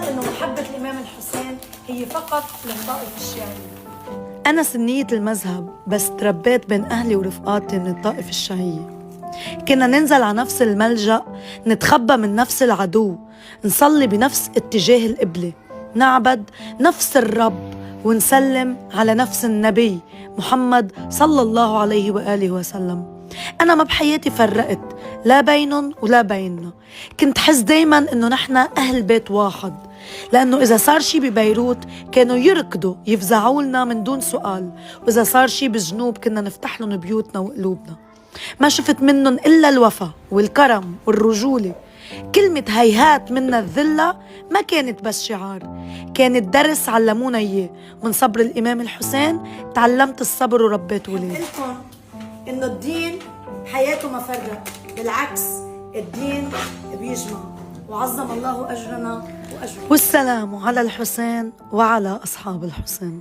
إنه محبة الإمام الحسين هي فقط للطائفة الشيعية. أنا سنية المذهب، بس تربيت بين أهلي ورفقاتي من الطائفة الشيعية. كنا ننزل على نفس الملجأ، نتخبى من نفس العدو، نصلي بنفس اتجاه القبلة، نعبد نفس الرب، ونسلم على نفس النبي محمد صلى الله عليه وآله وسلم. أنا ما بحياتي فرقت لا بينهم ولا بيننا. كنت حس دايما إنه نحن أهل بيت واحد، لأنه إذا صار شي ببيروت كانوا يركضوا يفزعوا لنا من دون سؤال، وإذا صار شي بالجنوب كنا نفتح لهم بيوتنا وقلوبنا. ما شفت منهم إلا الوفا والكرم والرجولة. كلمة هيهات منا الذلة ما كانت بس شعار، كانت درس علمونا إياه. من صبر الإمام الحسين تعلمت الصبر وربيت ولادي. لكم إنه الدين حياته ما فرق، بالعكس الدين بيجمع، وعظم الله أجرنا وأجركم. والسلام على الحسين وعلى أصحاب الحسين.